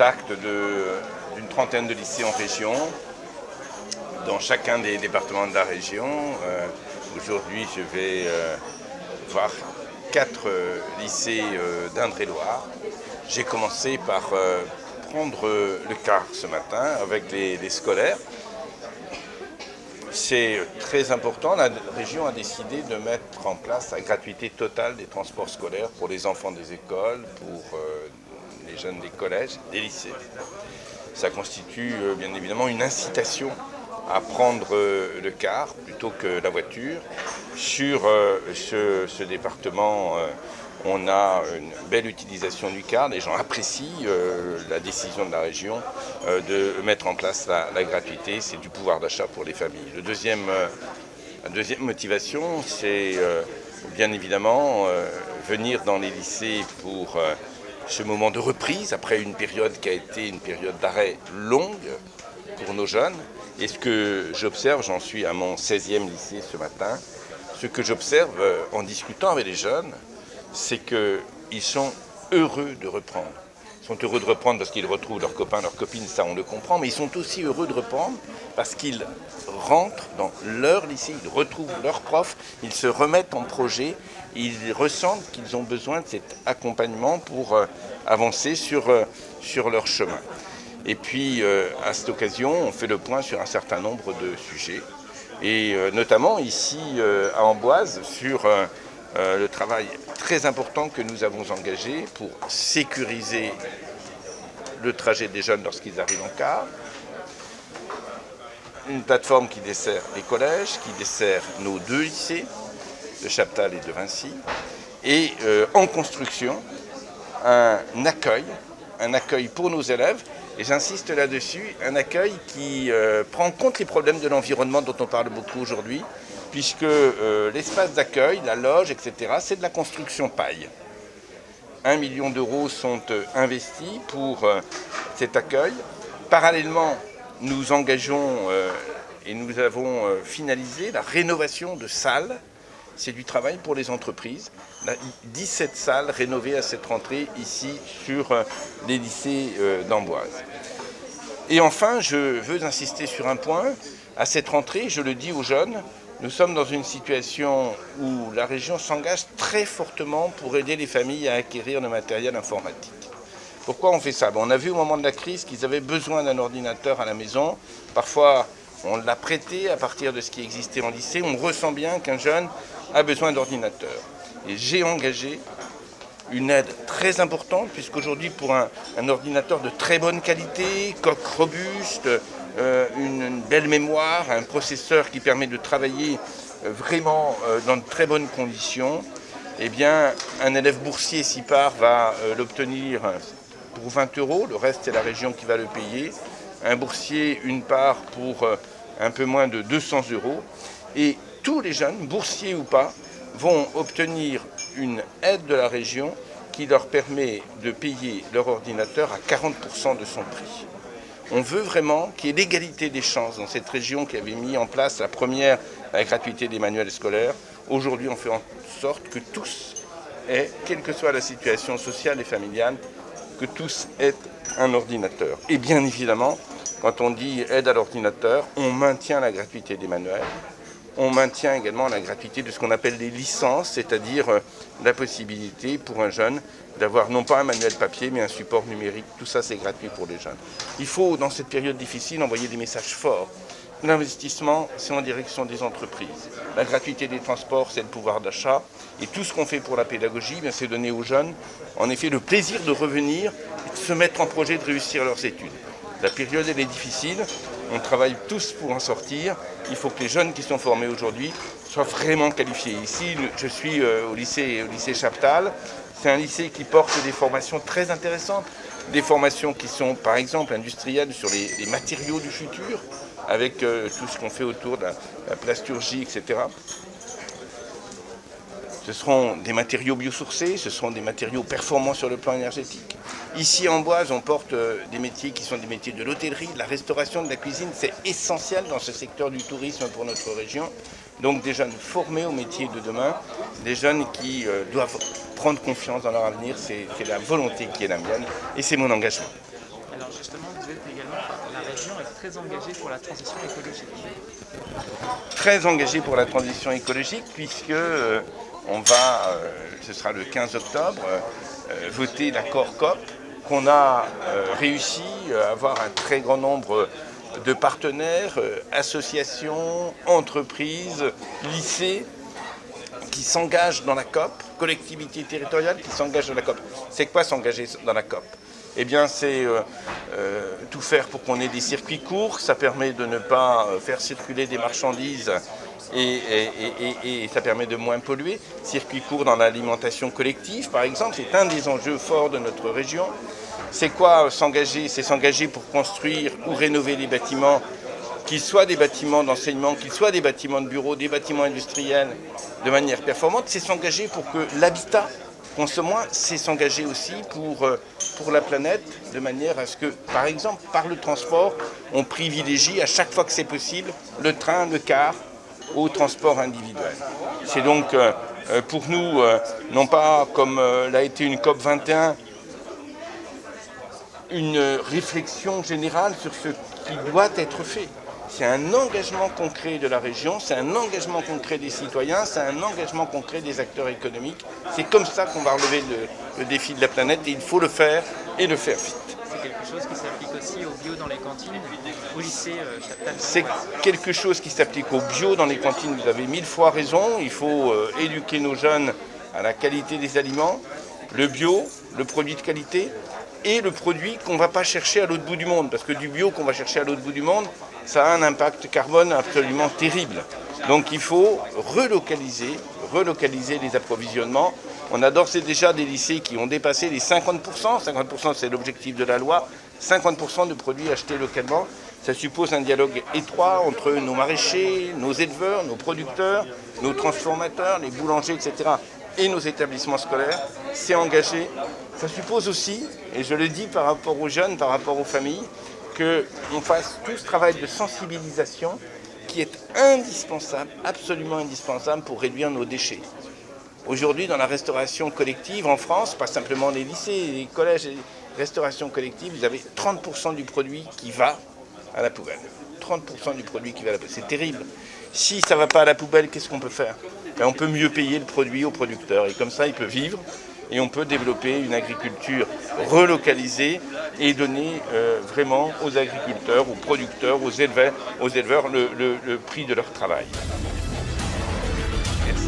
contact d'une trentaine de lycées en région, dans chacun des départements de la région. Aujourd'hui, je vais voir 4 lycées d'Indre-et-Loire. J'ai commencé par prendre le car ce matin avec les scolaires. C'est très important. La région a décidé de mettre en place la gratuité totale des transports scolaires pour les enfants des écoles, pour les jeunes des collèges, des lycées. Ça constitue bien évidemment une incitation à prendre le car plutôt que la voiture. Sur ce département, on a une belle utilisation du car. Les gens apprécient la décision de la région de mettre en place la gratuité. C'est du pouvoir d'achat pour les familles. La deuxième motivation, c'est bien évidemment venir dans les lycées pour ce moment de reprise, après une période qui a été une période d'arrêt longue pour nos jeunes. Et ce que j'observe, j'en suis à mon 16e lycée ce matin, ce que j'observe en discutant avec les jeunes, c'est qu'ils sont heureux de reprendre. Ils sont heureux de reprendre parce qu'ils retrouvent leurs copains, leurs copines, ça on le comprend, mais ils sont aussi heureux de reprendre parce qu'ils rentrent dans leur lycée, ils retrouvent leurs profs, ils se remettent en projet, ils ressentent qu'ils ont besoin de cet accompagnement pour avancer sur leur chemin. Et puis, à cette occasion, on fait le point sur un certain nombre de sujets, et notamment ici à Amboise, sur le travail très important que nous avons engagé pour sécuriser le trajet des jeunes lorsqu'ils arrivent en car. Une plateforme qui dessert les collèges, qui dessert nos 2 lycées, de Chaptal et de Vincy, et en construction, un accueil pour nos élèves. Et j'insiste là-dessus, un accueil qui prend en compte les problèmes de l'environnement dont on parle beaucoup aujourd'hui, puisque l'espace d'accueil, la loge, etc., c'est de la construction paille. 1 million d'euros sont investis pour cet accueil. Parallèlement, nous engageons et nous avons finalisé la rénovation de salles. C'est du travail pour les entreprises. 17 salles rénovées à cette rentrée ici sur les lycées d'Amboise. Et enfin, je veux insister sur un point. À cette rentrée, je le dis aux jeunes, nous sommes dans une situation où la région s'engage très fortement pour aider les familles à acquérir le matériel informatique. Pourquoi on fait ça? On a vu au moment de la crise qu'ils avaient besoin d'un ordinateur à la maison. Parfois, on l'a prêté à partir de ce qui existait en lycée. On ressent bien qu'un jeune a besoin d'ordinateur. Et j'ai engagé une aide très importante, puisqu'aujourd'hui, pour un ordinateur de très bonne qualité, coque robuste, une belle mémoire, un processeur qui permet de travailler vraiment dans de très bonnes conditions, eh bien, un élève boursier, s'il part, va l'obtenir pour 20 €. Le reste, c'est la région qui va le payer. Un boursier, une part pour un peu moins de 200 €. Et tous les jeunes, boursiers ou pas, vont obtenir une aide de la région qui leur permet de payer leur ordinateur à 40% de son prix. On veut vraiment qu'il y ait l'égalité des chances dans cette région qui avait mis en place la première, la gratuité des manuels scolaires. Aujourd'hui, on fait en sorte que tous aient, quelle que soit la situation sociale et familiale, que tous aient un ordinateur. Et bien évidemment, quand on dit aide à l'ordinateur, on maintient la gratuité des manuels. On maintient également la gratuité de ce qu'on appelle les licences, c'est-à-dire la possibilité pour un jeune d'avoir non pas un manuel papier, mais un support numérique. Tout ça, c'est gratuit pour les jeunes. Il faut, dans cette période difficile, envoyer des messages forts. L'investissement, c'est en direction des entreprises. La gratuité des transports, c'est le pouvoir d'achat. Et tout ce qu'on fait pour la pédagogie, c'est donner aux jeunes, en effet, le plaisir de revenir et de se mettre en projet de réussir leurs études. La période, elle est difficile. On travaille tous pour en sortir. Il faut que les jeunes qui sont formés aujourd'hui soient vraiment qualifiés. Ici, je suis au lycée Chaptal. C'est un lycée qui porte des formations très intéressantes. Des formations qui sont, par exemple, industrielles sur les matériaux du futur, avec tout ce qu'on fait autour de la plasturgie, etc. Ce seront des matériaux biosourcés, ce seront des matériaux performants sur le plan énergétique. Ici en Amboise, on porte des métiers qui sont des métiers de l'hôtellerie, de la restauration, de la cuisine. C'est essentiel dans ce secteur du tourisme pour notre région. Donc des jeunes formés au métier de demain, des jeunes qui doivent prendre confiance dans leur avenir. C'est la volonté qui est la mienne et c'est mon engagement. région est très engagée pour la transition écologique. Très engagé pour la transition écologique puisque on va, ce sera le 15 octobre, voter l'accord COP qu'on a réussi à avoir un très grand nombre de partenaires, associations, entreprises, lycées qui s'engagent dans la COP, collectivités territoriales qui s'engagent dans la COP. C'est quoi s'engager dans la COP ? Eh bien, c'est tout faire pour qu'on ait des circuits courts. Ça permet de ne pas faire circuler des marchandises et ça permet de moins polluer. Circuits courts dans l'alimentation collective, par exemple, c'est un des enjeux forts de notre région. C'est quoi s'engager ? C'est s'engager pour construire ou rénover les bâtiments, qu'ils soient des bâtiments d'enseignement, qu'ils soient des bâtiments de bureaux, des bâtiments industriels, de manière performante. C'est s'engager pour que l'habitat consomme moins, c'est s'engager aussi pour la planète, de manière à ce que, par exemple, par le transport, on privilégie à chaque fois que c'est possible le train, le car, au transport individuel. C'est donc pour nous, non pas comme l'a été une COP 21, une réflexion générale sur ce qui doit être fait. C'est un engagement concret de la région, c'est un engagement concret des citoyens, c'est un engagement concret des acteurs économiques. C'est comme ça qu'on va relever le défi de la planète et il faut le faire et le faire vite. C'est quelque chose qui s'applique aussi au bio dans les cantines, au lycée Chaptal. C'est quelque chose qui s'applique au bio dans les cantines, vous avez 1000 fois raison. Il faut éduquer nos jeunes à la qualité des aliments, le bio, le produit de qualité et le produit qu'on ne va pas chercher à l'autre bout du monde. Parce que du bio qu'on va chercher à l'autre bout du monde, ça a un impact carbone absolument terrible. Donc il faut relocaliser les approvisionnements. On a d'ores et déjà des lycées qui ont dépassé les 50%. 50% c'est l'objectif de la loi. 50% de produits achetés localement. Ça suppose un dialogue étroit entre nos maraîchers, nos éleveurs, nos producteurs, nos transformateurs, les boulangers, etc. et nos établissements scolaires. C'est engagé. Ça suppose aussi, et je le dis par rapport aux jeunes, par rapport aux familles, qu'on fasse tout ce travail de sensibilisation qui est indispensable, absolument indispensable pour réduire nos déchets. Aujourd'hui, dans la restauration collective en France, pas simplement les lycées, les collèges et les restaurations collectives, vous avez 30% du produit qui va à la poubelle. 30% du produit qui va à la poubelle. C'est terrible. Si ça ne va pas à la poubelle, qu'est-ce qu'on peut faire ? On peut mieux payer le produit aux producteurs et comme ça, il peut vivre. Et on peut développer une agriculture relocalisée et donner vraiment aux agriculteurs, aux producteurs, aux éleveurs le prix de leur travail. Merci.